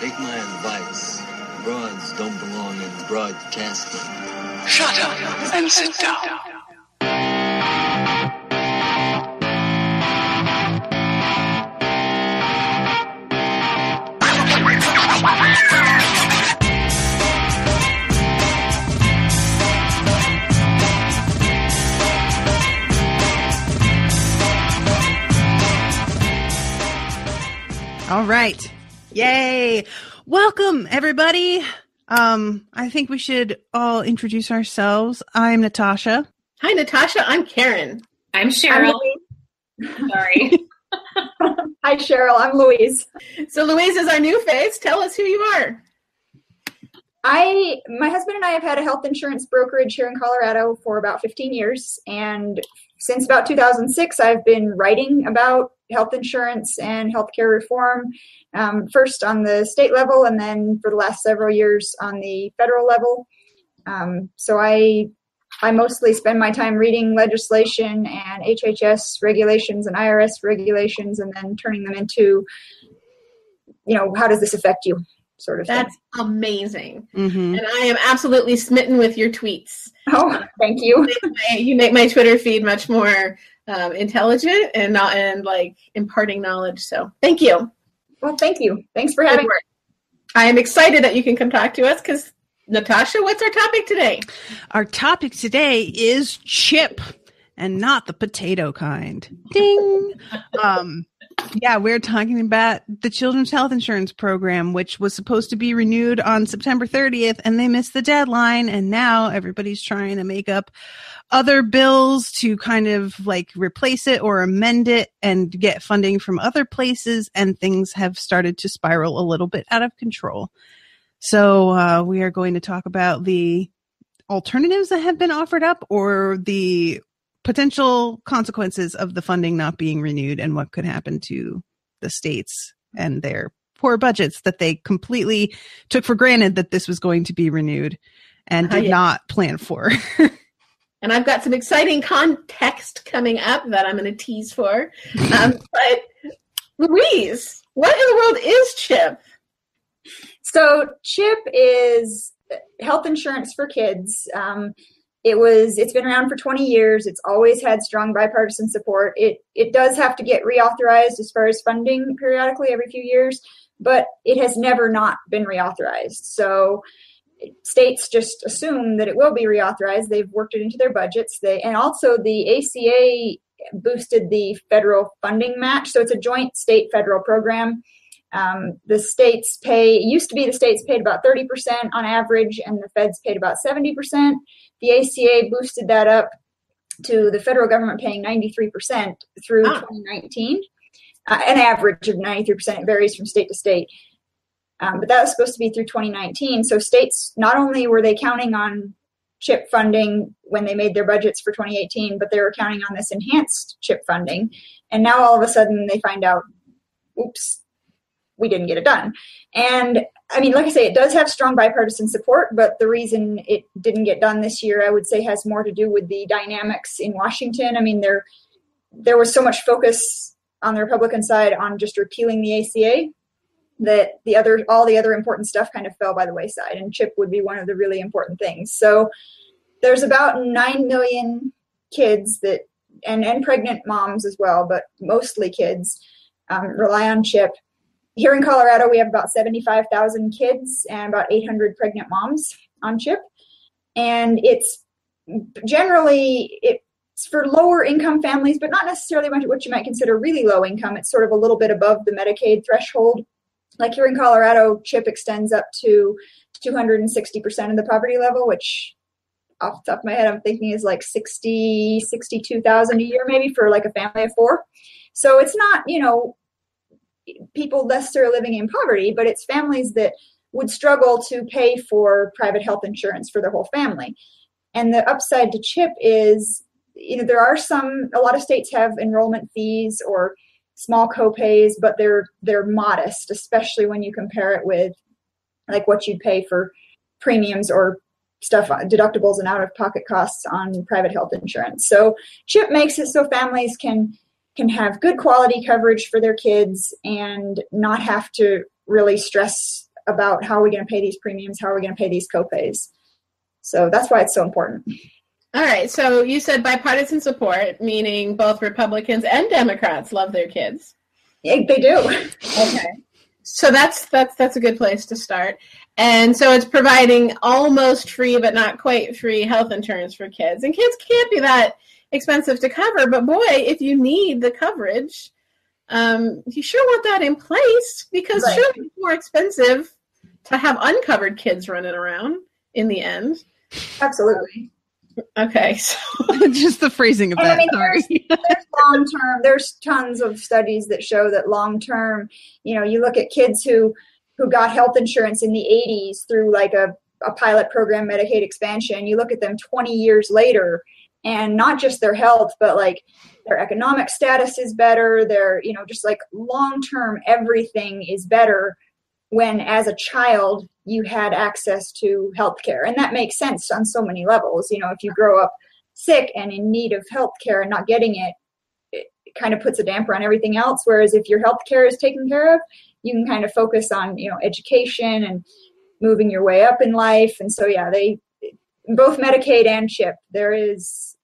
Take my advice. Broads don't belong in broadcasting. Shut up and sit down. All right. Yay. Welcome, everybody. I think we should all introduce ourselves. I'm Natasha. Hi, Natasha. I'm Karen. I'm Cheryl. Sorry. Hi, Cheryl. I'm Louise. So Louise is our new face. Tell us who you are. My husband and I have had a health insurance brokerage here in Colorado for about 15 years. And since about 2006, I've been writing about health insurance and healthcare reform, first on the state level and then for the last several years on the federal level. So I mostly spend my time reading legislation and HHS regulations and IRS regulations and then turning them into, how does this affect you? Sort of That's thing. Amazing. Mm-hmm. And I am absolutely smitten with your tweets. Oh, thank you. You make my Twitter feed much more intelligent and not like imparting knowledge. So thank you. Well, thank you. Thanks for having me. I am excited that you can come talk to us because, Natasha, what's our topic today? Our topic today is chip and not the potato kind. Ding. Yeah, we're talking about the Children's Health Insurance Program, which was supposed to be renewed on September 30th, and they missed the deadline. And now everybody's trying to make up other bills to kind of like replace it or amend it and get funding from other places. And things have started to spiral a little bit out of control. So we are going to talk about the alternatives that have been offered up or the potential consequences of the funding not being renewed and what could happen to the states and their poor budgets that they completely took for granted that this was going to be renewed and did not plan for. And I've got some exciting context coming up that I'm going to tease for. But Louise, what in the world is CHIP? So CHIP is health insurance for kids. It's been around for 20 years. It's always had strong bipartisan support. It does have to get reauthorized as far as funding periodically every few years, but it has never not been reauthorized. So states just assume that it will be reauthorized. They've worked it into their budgets. And also the ACA boosted the federal funding match. So it's a joint state-federal program. The states it used to be the states paid about 30% on average, and the feds paid about 70%. The ACA boosted that up to the federal government paying 93% through 2019. An average of 93%. It varies from state to state. But that was supposed to be through 2019. So states, not only were they counting on CHIP funding when they made their budgets for 2018, but they were counting on this enhanced CHIP funding. And now all of a sudden they find out, oops, we didn't get it done. And I mean, like I say, it does have strong bipartisan support, but the reason it didn't get done this year, I would say, has more to do with the dynamics in Washington. I mean, there was so much focus on the Republican side on just repealing the ACA that all the other important stuff kind of fell by the wayside, and CHIP would be one of the really important things. So there's about 9 million kids and pregnant moms as well, but mostly kids rely on CHIP. Here in Colorado, we have about 75,000 kids and about 800 pregnant moms on CHIP. And it's for lower income families, but not necessarily what you might consider really low income. It's sort of a little bit above the Medicaid threshold. Like here in Colorado, CHIP extends up to 260% of the poverty level, which off the top of my head, I'm thinking is like $62,000 a year, maybe for like a family of 4. So it's not, people necessarily living in poverty, but it's families that would struggle to pay for private health insurance for their whole family. And the upside to CHIP is, there are a lot of states have enrollment fees or small copays, but they're modest, especially when you compare it with like what you'd pay for premiums or stuff, deductibles and out-of-pocket costs on private health insurance. So CHIP makes it so families can have good quality coverage for their kids and not have to really stress about how are we going to pay these premiums, how are we going to pay these copays. So that's why it's so important. All right. So you said bipartisan support, meaning both Republicans and Democrats love their kids. Yeah, they do. Okay. So that's a good place to start. And so it's providing almost free but not quite free health insurance for kids. And kids can't be that expensive to cover, but boy, if you need the coverage, you sure want that in place, because Right. sure it's more expensive to have uncovered kids running around in the end. Absolutely. Okay, so Just the phrasing of And that. I mean, Sorry. There's long-term, there's tons of studies that show that long-term, you look at kids who got health insurance in the 80s through like a pilot program, Medicaid expansion, you look at them 20 years later, and not just their health, but like their economic status is better, their, just like long-term everything is better when as a child you had access to healthcare. And that makes sense on so many levels. If you grow up sick and in need of healthcare and not getting it, it kind of puts a damper on everything else. Whereas if your healthcare is taken care of, you can kind of focus on, education and moving your way up in life. And so, yeah, both Medicaid and CHIP, there is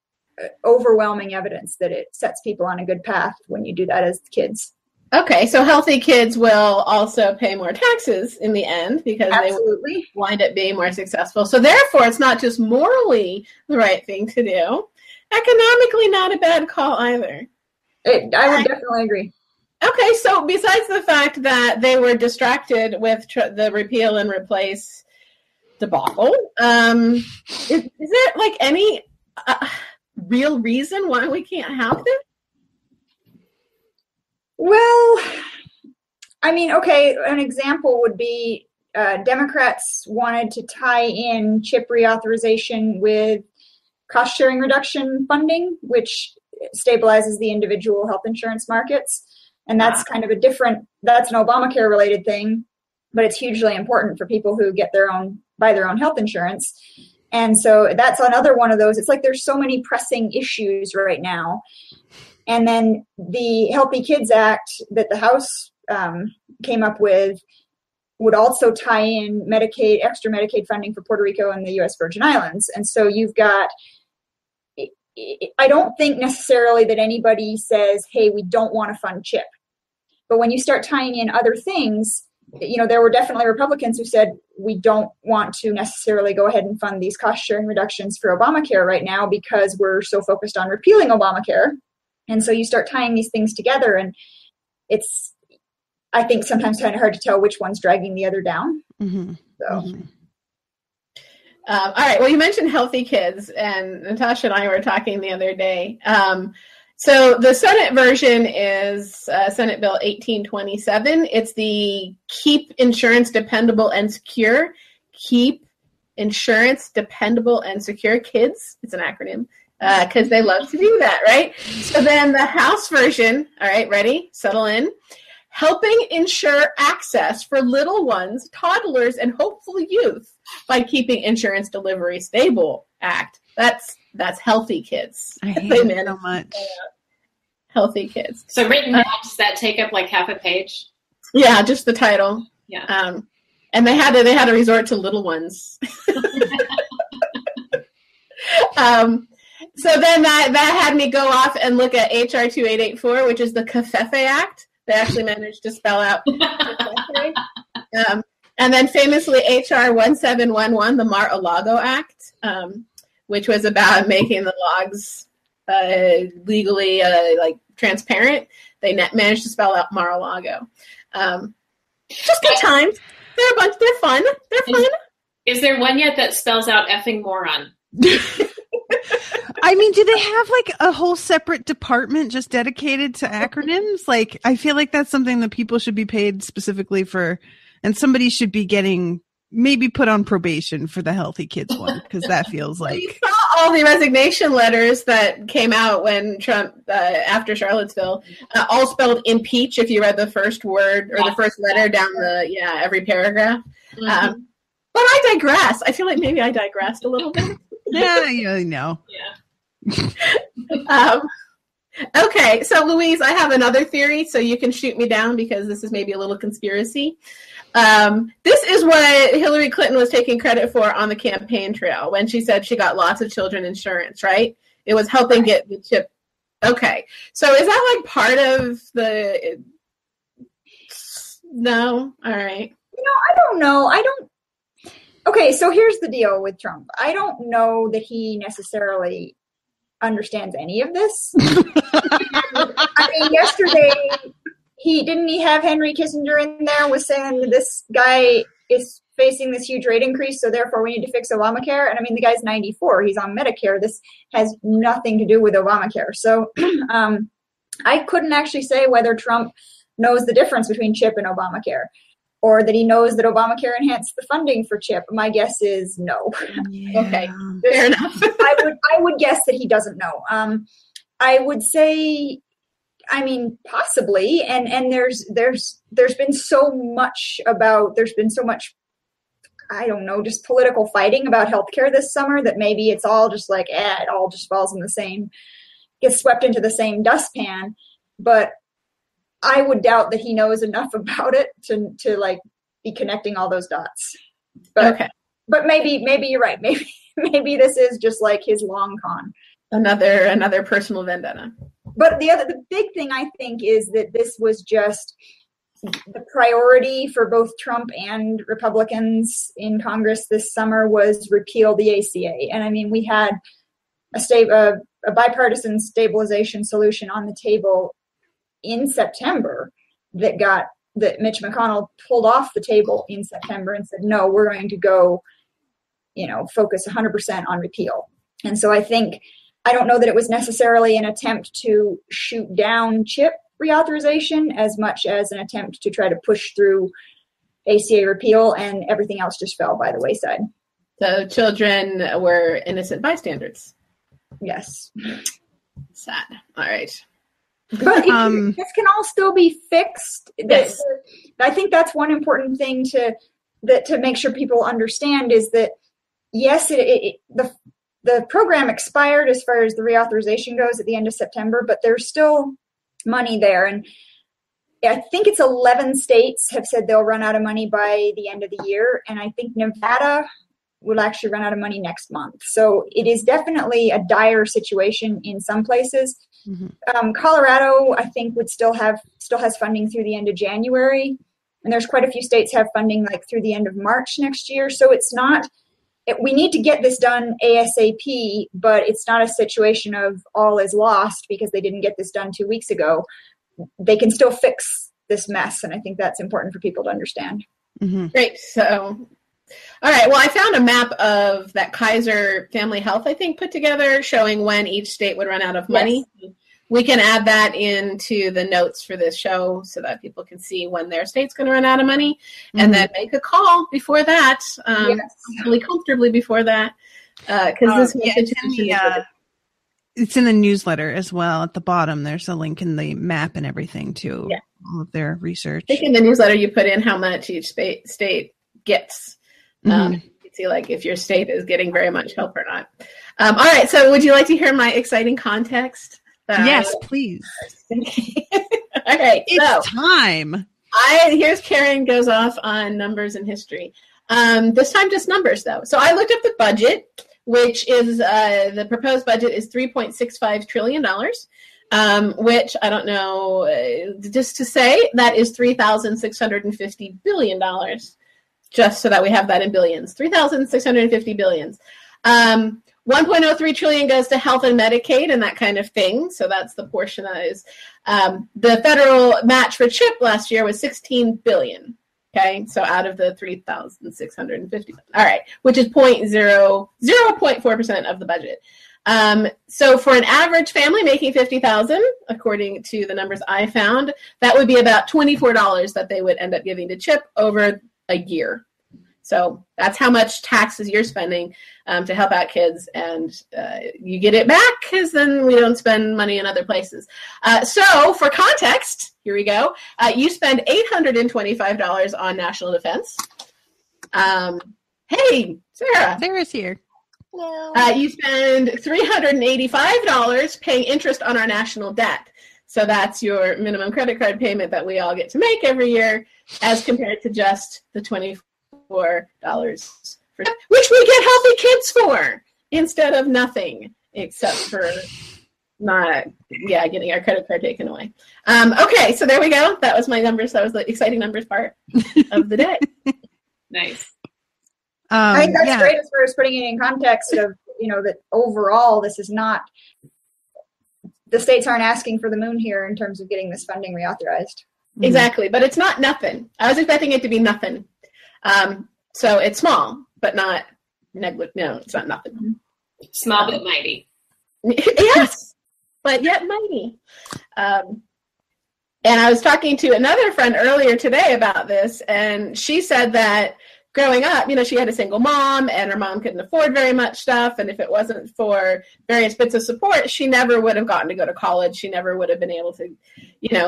overwhelming evidence that it sets people on a good path when you do that as kids. okay, so healthy kids will also pay more taxes in the end because Absolutely. they wind up being more successful. So therefore, it's not just morally the right thing to do. Economically, not a bad call either. I would definitely agree. Okay, so besides the fact that they were distracted with the repeal and replace debacle, is there like any real reason why we can't have this? Well, I mean, okay, an example would be Democrats wanted to tie in CHIP reauthorization with cost sharing reduction funding, which stabilizes the individual health insurance markets. And that's kind of that's an Obamacare related thing, but it's hugely important for people who buy their own health insurance. And so that's another one of those. It's like there's so many pressing issues right now. And then the Healthy Kids Act that the House came up with would also tie in extra Medicaid funding for Puerto Rico and the U.S. Virgin Islands. And so you've got, I don't think necessarily that anybody says, hey, we don't want to fund CHIP. But when you start tying in other things, there were definitely Republicans who said, we don't want to necessarily go ahead and fund these cost sharing reductions for Obamacare right now because we're so focused on repealing Obamacare. And so you start tying these things together, and it's, I think, sometimes kind of hard to tell which one's dragging the other down. Mm-hmm. So. Mm-hmm. All right. Well, you mentioned Healthy Kids, and Natasha and I were talking the other day. So the Senate version is Senate Bill 1827. It's the Keep Insurance Dependable and Secure. Keep Insurance Dependable and Secure. Kids, it's an acronym, because they love to do that, right? So then the House version, all right, ready? Settle in. Helping ensure access for little ones, toddlers, and hopeful youth by keeping insurance delivery stable Act. That's Healthy Kids. I hate it so much. Healthy Kids. So written out, does that take up like half a page? Yeah, just the title. Yeah. And they had to resort to little ones. So then that had me go off and look at HR 2884, which is the Covfefe Act. They actually managed to spell out Covfefe. And then famously HR 1711, the Mar-a-Lago Act, which was about making the logs legally transparent. They managed to spell out Mar-a-Lago. Just good times. They're fun. Is there one yet that spells out effing moron? I mean, do they have like a whole separate department just dedicated to acronyms? Like, I feel like that's something that people should be paid specifically for, and somebody should be getting maybe put on probation for the Healthy Kids one, because that feels like. You saw all the resignation letters that came out when Trump, after Charlottesville, all spelled impeach if you read the first word or the first letter down every paragraph. Mm-hmm. But I digress. I feel like maybe I digressed a little bit. Yeah, you know. Yeah. Okay, so Louise, I have another theory, so you can shoot me down because this is maybe a little conspiracy. This is what Hillary Clinton was taking credit for on the campaign trail when she said she got lots of children insurance, right? It was helping get the chip. Okay, so is that like part of the... No? All right. I don't know. Okay, so here's the deal with Trump. I don't know that he necessarily understands any of this. I mean, yesterday, didn't he have Henry Kissinger in there was saying this guy is facing this huge rate increase, so therefore we need to fix Obamacare. And I mean, the guy's 94. He's on Medicare. This has nothing to do with Obamacare. So I couldn't actually say whether Trump knows the difference between CHIP and Obamacare, or that he knows that Obamacare enhanced the funding for CHIP. My guess is no. Yeah. Okay, fair enough. I would guess that he doesn't know. I would say, I mean, possibly. And there's been so much, I don't know, just political fighting about healthcare this summer that maybe it's all just like, it all just falls in the same, gets swept into the same dustpan. But I would doubt that he knows enough about it to like be connecting all those dots. But okay. But maybe you're right. Maybe this is just like his long con. Another personal vendetta. But the big thing I think is that this was just the priority for both Trump and Republicans in Congress this summer was repeal the ACA. And I mean, we had a bipartisan stabilization solution on the table in September that Mitch McConnell pulled off the table in September and said, no, we're going to go, focus 100% on repeal. And so I don't know that it was necessarily an attempt to shoot down CHIP reauthorization as much as an attempt to try to push through ACA repeal, and everything else just fell by the wayside. So children were innocent bystanders. Yes. Sad. All right. But this can all still be fixed. Yes. I think that's one important thing to make sure people understand is that, yes, the program expired as far as the reauthorization goes at the end of September, but there's still money there. And I think it's 11 states have said they'll run out of money by the end of the year. And I think Nevada will actually run out of money next month. So it is definitely a dire situation in some places. Mm-hmm. Colorado, I think, still has funding through the end of January. And there's quite a few states have funding like through the end of March next year. So we need to get this done ASAP, but it's not a situation of all is lost because they didn't get this done 2 weeks ago. They can still fix this mess. And I think that's important for people to understand. Mm-hmm. Great. So, all right. Well, I found a map of that Kaiser Family Health, I think, put together showing when each state would run out of money. Yes. We can add that into the notes for this show so that people can see when their state's going to run out of money, and then make a call before that, really comfortably before that, because it's in the newsletter as well. At the bottom, there's a link in the map and everything to all of their research. I think in the newsletter you put in how much each state gets. You can see like if your state is getting very much help or not. All right. So would you like to hear my exciting context? Yes, please. All right. It's time. Here's Karen goes off on numbers and history. This time just numbers, though. So I looked up the budget, which is the proposed budget is $3.65 trillion, which I don't know, just to say that is $3,650 billion, just so that we have that in billions. $3,650 billions. 1.03 trillion goes to health and Medicaid and that kind of thing. So that's the portion that is. The federal match for CHIP last year was 16 billion. Okay, so out of the 3,650. All right, which is 0.4% of the budget. So for an average family making $50,000, according to the numbers I found, that would be about $24 that they would end up giving to CHIP over a year. So that's how much taxes you're spending to help out kids, and you get it back because then we don't spend money in other places. So for context, here we go. You spend $825 on national defense. Hey, Sarah. Sarah's here. You spend $385 paying interest on our national debt. So that's your minimum credit card payment that we all get to make every year, as compared to just the $24, which we get Healthy Kids for, instead of nothing, except for getting our credit card taken away. Okay, so there we go. That was my numbers. That was the exciting numbers part of the day. Nice. I think that's great as far as putting it in context of, that overall this is not, the states aren't asking for the moon here in terms of getting this funding reauthorized. Exactly, but it's not nothing. I was expecting it to be nothing. So it's small, but not negligible. No, it's not nothing. Small but mighty. Yes, but yet mighty. And I was talking to another friend earlier today about this, and she said that growing up, she had a single mom, and her mom couldn't afford very much stuff, and if it wasn't for various bits of support, she never would have gotten to go to college. She never would have been able to,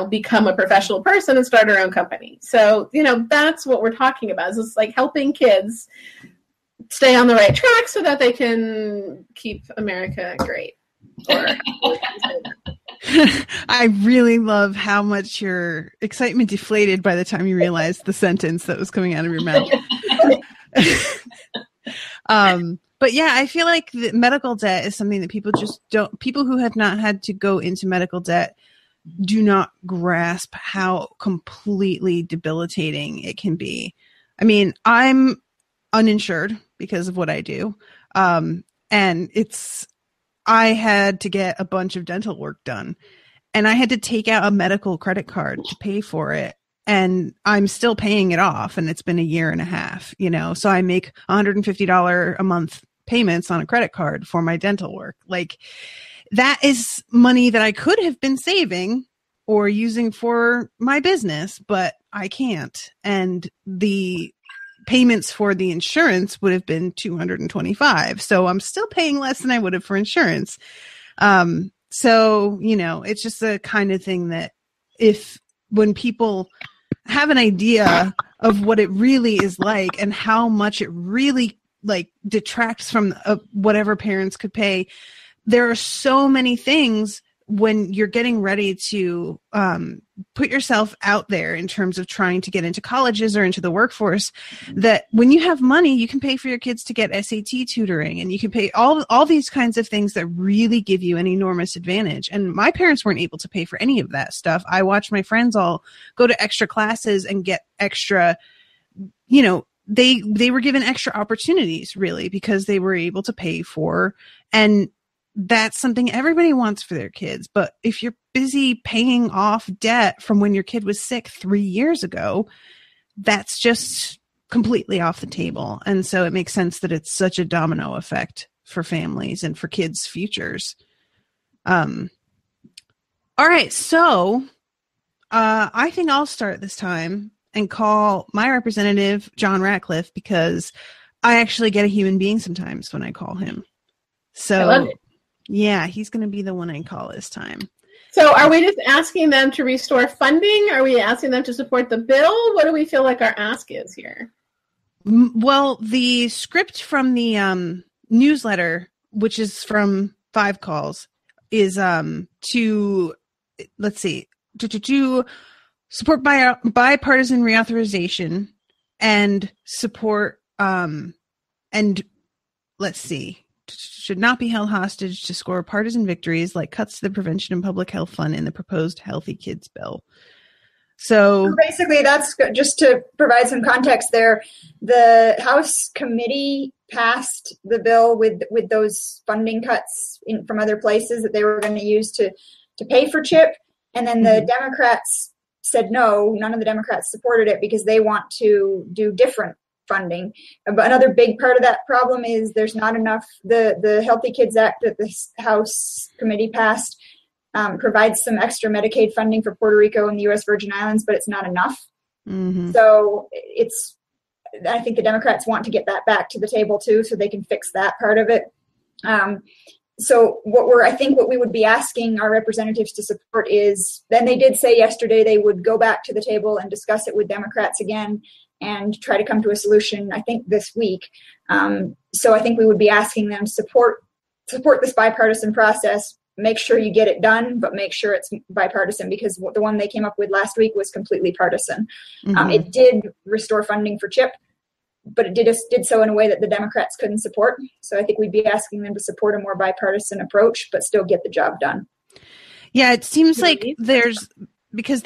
become a professional person and start her own company. So, that's what we're talking about, is it's like helping kids stay on the right track so that they can keep America great. I really love how much your excitement deflated by the time you realized the sentence that was coming out of your mouth. But yeah, I feel like the medical debt is something that people who have not had to go into medical debt do not grasp how completely debilitating it can be. I mean, I'm uninsured because of what I do. And I had to get a bunch of dental work done, and I had to take out a medical credit card to pay for it. And I'm still paying it off, and it's been a year and a half, so I make $150 a month payments on a credit card for my dental work. Like, that is money that I could have been saving or using for my business, but I can't. And the payments for the insurance would have been $225. So I'm still paying less than I would have for insurance. So, it's just the kind of thing that when people have an idea of what it really is like and how much it really detracts from whatever parents could pay, there are so many things when you're getting ready to put yourself out there in terms of trying to get into colleges or into the workforce, that when you have money, you can pay for your kids to get SAT tutoring, and you can pay all these kinds of things that really give you an enormous advantage. And my parents weren't able to pay for any of that stuff. I watched my friends all go to extra classes and get extra, they were given extra opportunities, really, because they were able to pay for, and that's something everybody wants for their kids. But if you're busy paying off debt from when your kid was sick 3 years ago, that's just completely off the table. And so it makes sense that it's such a domino effect for families and for kids' futures. All right. So I think I'll start this time and call my representative, John Ratcliffe, because I actually get a human being sometimes when I call him. So I love it. Yeah, he's going to be the one I call this time. So are we just asking them to restore funding? Are we asking them to support the bill? What do we feel like our ask is here? Well, the script from the newsletter, which is from 5 Calls, is to support bipartisan reauthorization and support should not be held hostage to score partisan victories like cuts to the Prevention and Public Health Fund in the proposed Healthy Kids bill. So basically, that's just to provide some context there. The House committee passed the bill with those funding cuts from other places that they were going to use to pay for CHIP. And then the Democrats said no, none of the Democrats supported it because they want to do different funding. But another big part of that problem is there's not enough. The Healthy Kids Act that the House committee passed provides some extra Medicaid funding for Puerto Rico and the U.S. Virgin Islands, but it's not enough. Mm-hmm. So I think the Democrats want to get that back to the table too, so they can fix that part of it. So what we would be asking our representatives to support is, then they did say yesterday they would go back to the table and discuss it with Democrats again and try to come to a solution, I think, this week. So I think we would be asking them to support this bipartisan process. Make sure you get it done, but make sure it's bipartisan, because the one they came up with last week was completely partisan. It did restore funding for CHIP, but it did so in a way that the Democrats couldn't support. So I think we'd be asking them to support a more bipartisan approach, but still get the job done. Yeah, it seems like there's, because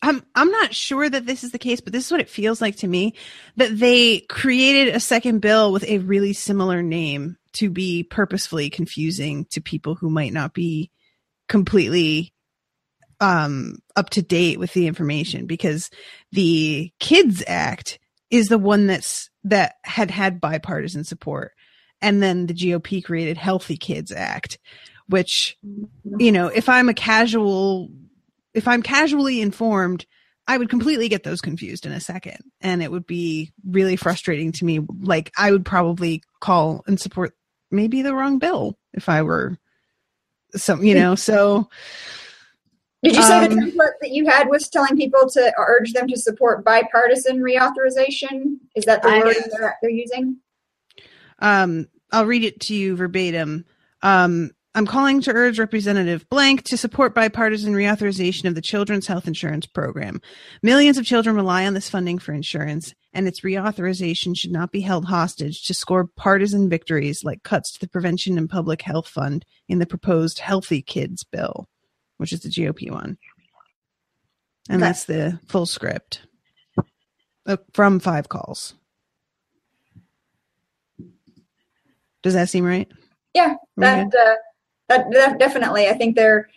I'm not sure that this is the case, but this is what it feels like to me, that they created a second bill with a really similar name to be purposefully confusing to people who might not be completely up to date with the information, because the Kids Act is the one that had bipartisan support. And then the GOP created Healthy Kids Act, which, you know, if I'm casually informed, I would completely get those confused in a second. And it would be really frustrating to me. Like, I would probably call and support maybe the wrong bill if I were some, you know, so. Did you say the template that you had was telling people to urge them to support bipartisan reauthorization? Is that the word they're using? I'll read it to you verbatim. I'm calling to urge Representative Blank to support bipartisan reauthorization of the Children's Health Insurance Program. Millions of children rely on this funding for insurance, and its reauthorization should not be held hostage to score partisan victories like cuts to the Prevention and Public Health Fund in the proposed Healthy Kids bill, which is the GOP one. And that's the full script from 5 calls. Does that seem right? Yeah, that definitely. I think they're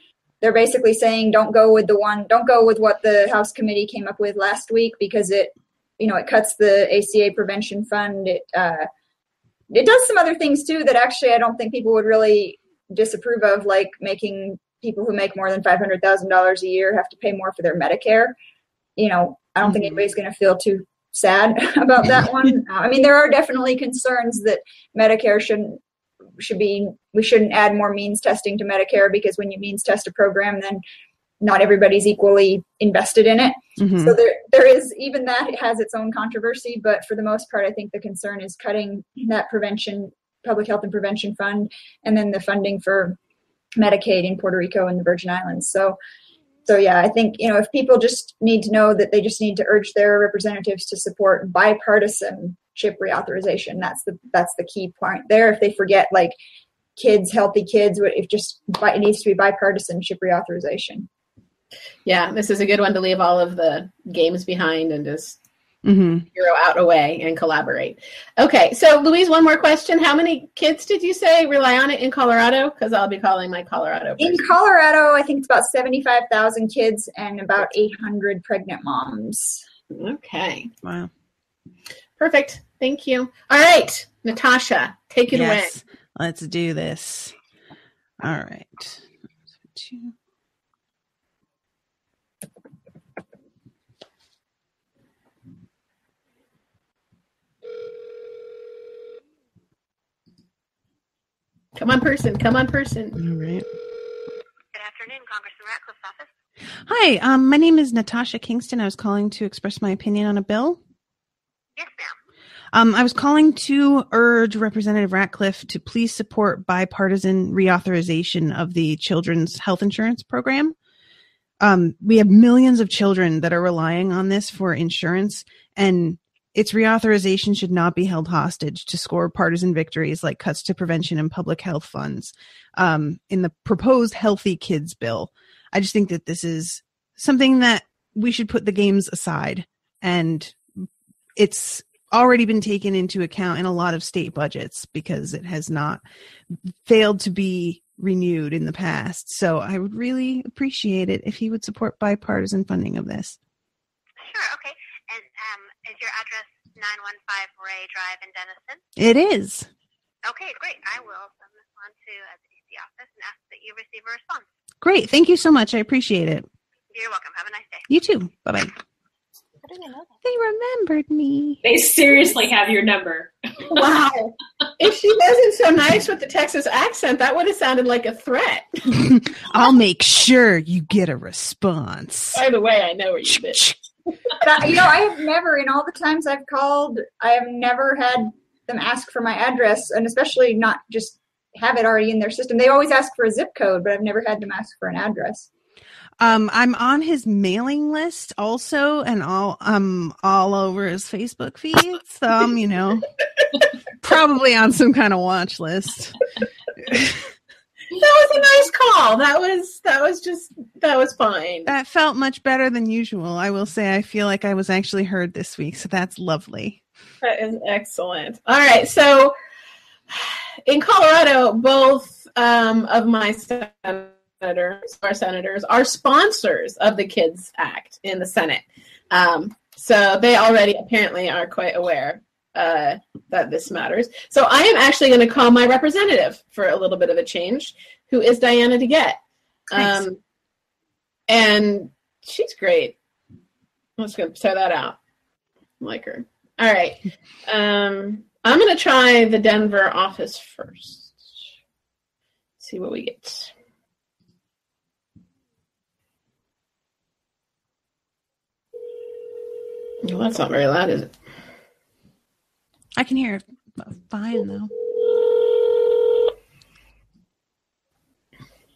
basically saying don't go with what the House committee came up with last week, because it cuts the ACA prevention fund. It does some other things too that actually I don't think people would really disapprove of, like making people who make more than $500,000 a year have to pay more for their Medicare. You know, I don't think anybody's going to feel too sad about that one. I mean, there are definitely concerns that Medicare we shouldn't add more means testing to Medicare, because when you means test a program, then not everybody's equally invested in it. Mm-hmm. So there is, even that, it has its own controversy, but for the most part, I think the concern is cutting that public health and prevention fund, and then the funding for Medicaid in Puerto Rico and the Virgin Islands. So yeah, I think, if people just need to know that they just need to urge their representatives to support bipartisan CHIP reauthorization. That's the key point there. If they forget, like, healthy kids, it needs to be bipartisan CHIP reauthorization. Yeah, this is a good one to leave all of the games behind and just hero out away and collaborate. Okay, so Louise, one more question. How many kids did you say rely on it in Colorado? Because I'll be calling my Colorado person. In Colorado, I think it's about 75,000 kids and about 800 pregnant moms. Okay. Wow. Perfect. Thank you. All right, Natasha, take it away. Let's do this. All right. Come on, person. All right. Good afternoon, Congressman Ratcliffe's office. Hi, my name is Natasha Kingston. I was calling to express my opinion on a bill. Yes, ma'am. I was calling to urge Representative Ratcliffe to please support bipartisan reauthorization of the Children's Health Insurance Program. We have millions of children that are relying on this for insurance, and its reauthorization should not be held hostage to score partisan victories like cuts to prevention and public health funds in the proposed Healthy Kids bill. I just think that this is something that we should put the games aside, and it's already been taken into account in a lot of state budgets because it has not failed to be renewed in the past. So I would really appreciate it if he would support bipartisan funding of this. Sure, okay. And is your address 915 Ray Drive in Denison? It is. Okay, great. I will send this on to the DC office and ask that you receive a response. Great. Thank you so much. I appreciate it. You're welcome. Have a nice day. You too. Bye-bye. How did I know that? They remembered me. They seriously have your number. Wow. If she wasn't so nice with the Texas accent, that would have sounded like a threat. I'll make sure you get a response. By the way, I know where you live. But, I have never, in all the times I've called, I have never had them ask for my address, and especially not just have it already in their system. They always ask for a zip code, but I've never had them ask for an address. I'm on his mailing list also, and all over his Facebook feed. So I'm, probably on some kind of watch list. That was a nice call. That was fine. That felt much better than usual. I will say I feel like I was actually heard this week, so that's lovely. That is excellent. All right, so in Colorado, both of my senators are sponsors of the KIDS Act in the Senate. So they already apparently are quite aware that this matters. So I am actually going to call my representative for a little bit of a change, who is Diana DeGette. And she's great. I'm just going to throw that out. I like her. All right. I'm going to try the Denver office first. See what we get. Well, that's not very loud, is it? I can hear it fine, though.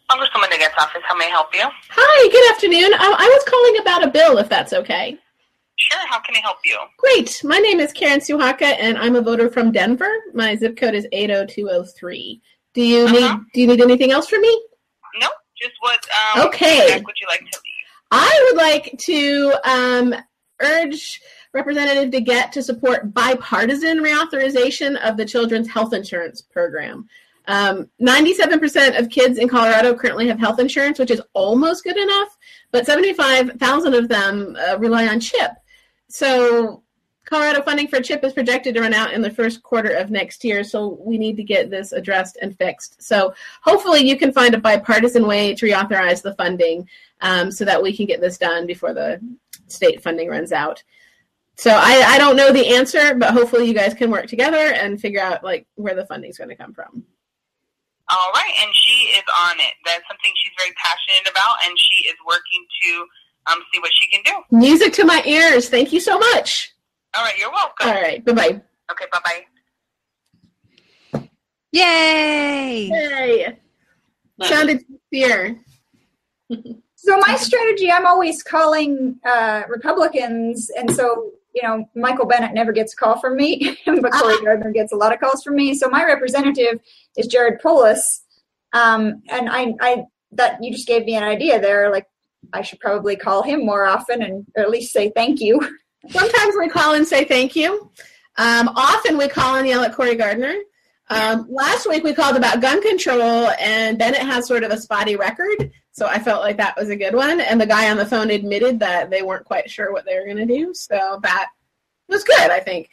Congresswoman DeGette's office, how may I help you? Hi, good afternoon. I was calling about a bill, if that's okay. Sure, how can I help you? Great. My name is Karen Suhaka, and I'm a voter from Denver. My zip code is 80203. Do you need anything else from me? No, just what okay. Would you like to leave? I would like to urge Representative DeGette to support bipartisan reauthorization of the Children's Health Insurance Program. 97% of kids in Colorado currently have health insurance, which is almost good enough, but 75,000 of them rely on CHIP. So Colorado funding for CHIP is projected to run out in the first quarter of next year, so we need to get this addressed and fixed. So hopefully you can find a bipartisan way to reauthorize the funding so that we can get this done before the state funding runs out. So I don't know the answer, but hopefully you guys can work together and figure out where the funding is going to come from. All right, and she is on it. That's something she's very passionate about, and she is working to see what she can do. Music to my ears. Thank you so much. All right, you're welcome. All right, bye-bye. Okay, bye-bye. Yay! Yay! Sounded sincere. So my strategy, I'm always calling Republicans, and so, Michael Bennett never gets a call from me, but Cory Gardner gets a lot of calls from me. So my representative is Jared Polis, and I that you just gave me an idea there. I should probably call him more often, or at least say thank you. Sometimes we call and say thank you. Often we call and yell at Cory Gardner. Last week we called about gun control, and Bennett has sort of a spotty record, so I felt like that was a good one. And the guy on the phone admitted that they weren't quite sure what they were going to do, so that was good, I think.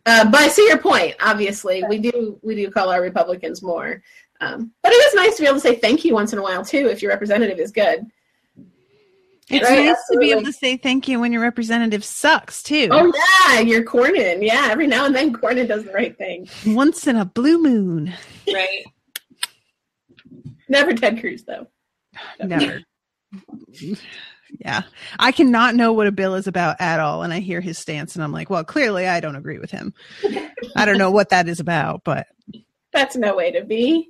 But I see your point. Obviously, we do call our Republicans more, but it is nice to be able to say thank you once in a while too if your representative is good. It's nice to be able to say thank you when your representative sucks, too. Oh, yeah, you're Cornyn. Yeah, every now and then Cornyn does the right thing. Once in a blue moon. Right. Never Ted Cruz, though. Never. Yeah. I cannot know what a bill is about at all, and I hear his stance, and I'm like, well, clearly I don't agree with him. I don't know what that is about, but... That's no way to be.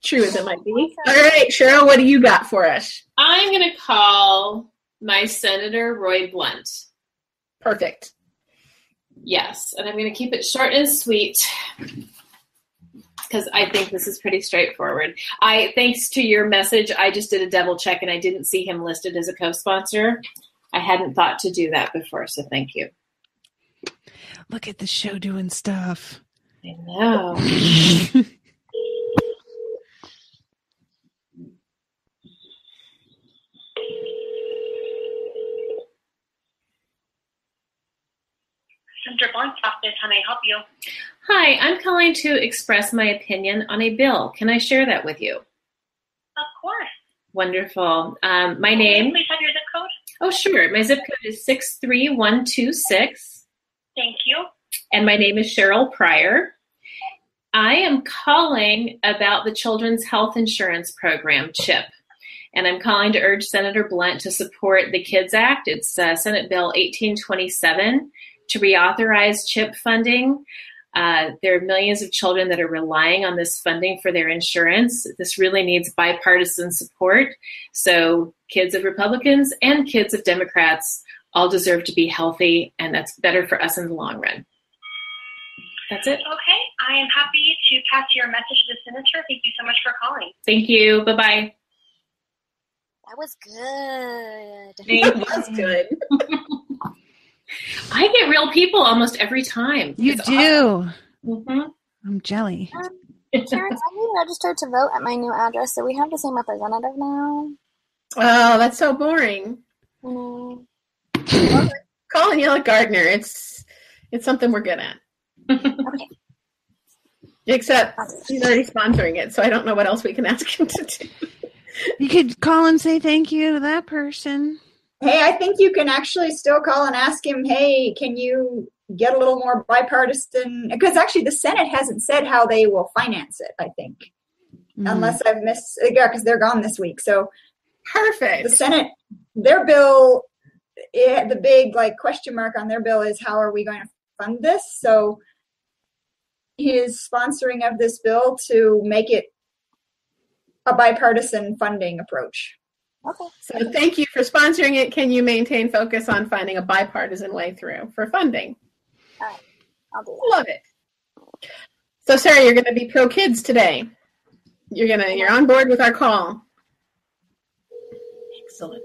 True as it might be. All right, Cheryl, what do you got for us? I'm going to call my Senator Roy Blunt. Perfect. Yes, and I'm going to keep it short and sweet because I think this is pretty straightforward. Thanks to your message, I just did a double check and I didn't see him listed as a co-sponsor. I hadn't thought to do that before, so thank you. Look at the show doing stuff. I know. Senator Blunt's office, how may I help you? Hi, I'm calling to express my opinion on a bill. Can I share that with you? Of course. Wonderful. My name... Please have your zip code. Oh, sure. My zip code is 63126. Thank you. And my name is Cheryl Pryor. I am calling about the Children's Health Insurance Program, CHIP. And I'm calling to urge Senator Blunt to support the KIDS Act. It's Senate Bill 1827 to reauthorize CHIP funding. There are millions of children that are relying on this funding for their insurance. This really needs bipartisan support. So kids of Republicans and kids of Democrats all deserve to be healthy, and that's better for us in the long run. That's it. Okay, I am happy to pass your message to the senator. Thank you so much for calling. Thank you. Bye-bye. That was good. That's good. I get real people almost every time. You It's do. awesome. Mm-hmm. I'm jelly. Terrence, I registered to vote at my new address, so we have the same representative now. Oh, that's so boring. Mm. Call and yell at Gardner. It's something we're good at. Okay. Except he's already sponsoring it, so I don't know what else we can ask him to do. You could call and say thank you to that person. Hey, I think you can actually still call and ask him, hey, can you get a little more bipartisan? Because actually the Senate hasn't said how they will finance it, I think. Unless I've missed, yeah, because they're gone this week. So perfect. The Senate, their bill, the big question mark on their bill is how are we going to fund this? So he is sponsoring of this bill to make it a bipartisan funding approach. Okay. So thank you for sponsoring it. Can you maintain focus on finding a bipartisan way through for funding? All right. I'll do that. Love it. So Sarah, you're going to be pro kids today. You're on board with our call. Excellent.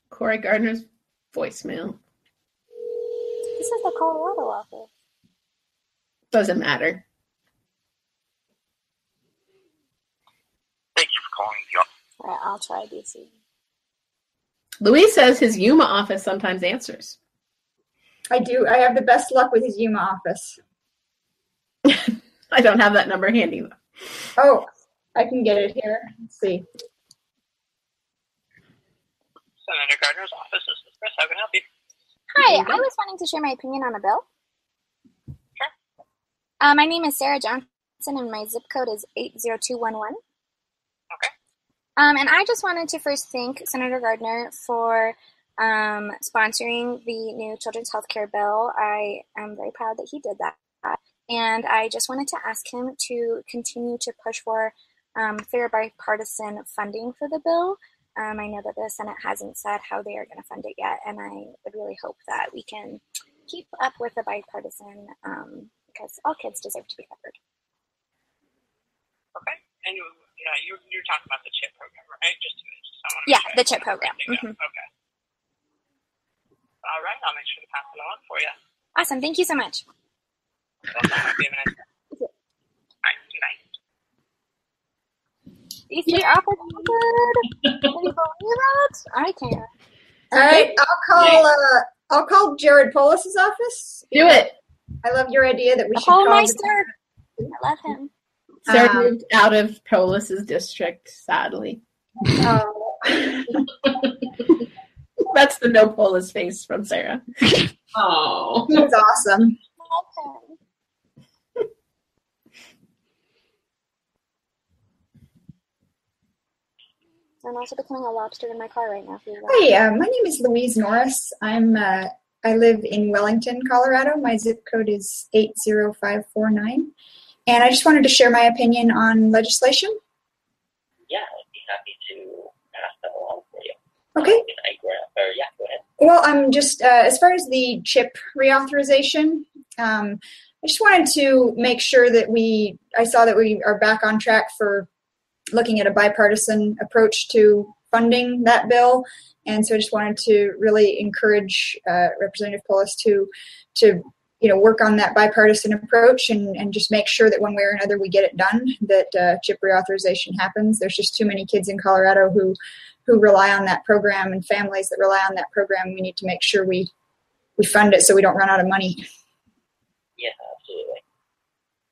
Corey Gardner's voicemail. This is the Colorado office. Doesn't matter. Thank you for calling the office. All right, I'll try DC. Louise says his Yuma office sometimes answers. I do. I have the best luck with his Yuma office. I don't have that number handy though. Oh, I can get it here. Let's see. Senator Gardner's office. This is Chris. How can I help you? Hi, I was wanting to share my opinion on a bill. Sure. My name is Sarah Johnson, and my zip code is 80211. Okay. And I just wanted to first thank Senator Gardner for sponsoring the new children's health care bill. I am very proud that he did that. And I just wanted to ask him to continue to push for fair bipartisan funding for the bill. I know that the Senate hasn't said how they are going to fund it yet, and I would really hope that we can keep up with the bipartisan because all kids deserve to be covered. Okay. And you're talking about the CHIP program, right? Yeah, the CHIP program. Mm-hmm. Okay. All right. I'll make sure to pass it on for you. Awesome. Thank you so much. Welcome. Have a nice day. All right. Good night. DC office covered. Can you believe that? I can't. All right, I'll call Jared Polis's office. Do it. I love your idea that we should Paul call Meister. I love him. Sarah moved out of Polis's district, sadly. Oh. That's the no Polis face from Sarah. Oh. He was awesome. I'm also becoming a lobster in my car right now. Hi, my name is Louise Norris. I live in Wellington, Colorado. My zip code is 80549. And I just wanted to share my opinion on legislation. Yeah, I'd be happy to pass that along for you. Okay. Yeah, go ahead. Well, I'm just, as far as the CHIP reauthorization, I just wanted to make sure that I saw that we are back on track for looking at a bipartisan approach to funding that bill. And so I just wanted to really encourage Representative Polis to work on that bipartisan approach and just make sure that one way or another we get it done, that CHIP reauthorization happens. There's just too many kids in Colorado who rely on that program and families that rely on that program. We need to make sure we fund it so we don't run out of money. Yeah, absolutely.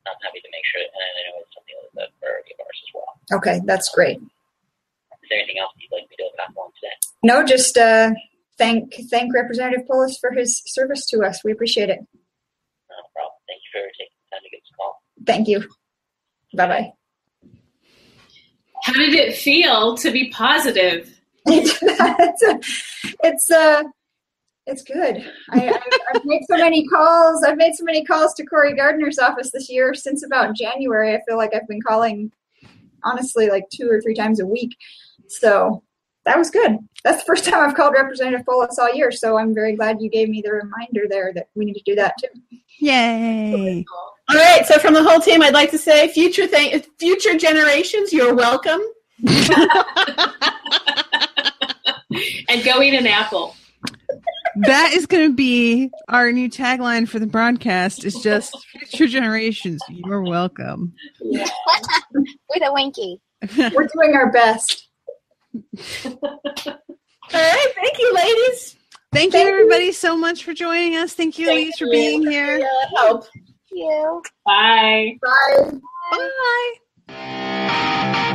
I'm happy to make sure, and I know it's something that's a priority of ours as well. Okay, that's great. there anything else you'd like me to pass along today? No, just thank Representative Polis for his service to us. We appreciate it. No problem. Thank you for taking the time to give us a call. Thank you. Bye-bye. How did it feel to be positive? It's good. I've made so many calls. I've made so many calls to Cory Gardner's office this year. Since about January, I feel like I've been calling, honestly, like 2 or 3 times a week. So that was good. That's the first time I've called Representative Polis all year. So I'm very glad you gave me the reminder there that we need to do that too. Yay. All right. So from the whole team, I'd like to say future generations, you're welcome. And go eat an apple. That is going to be our new tagline for the broadcast. Is just future generations, you're welcome. With a winky. We're doing our best. All right. Thank you, ladies. Thank you, everybody, so much for joining us. Thank you, Elise, for being here. Help. Thank you. Bye. Bye. Bye.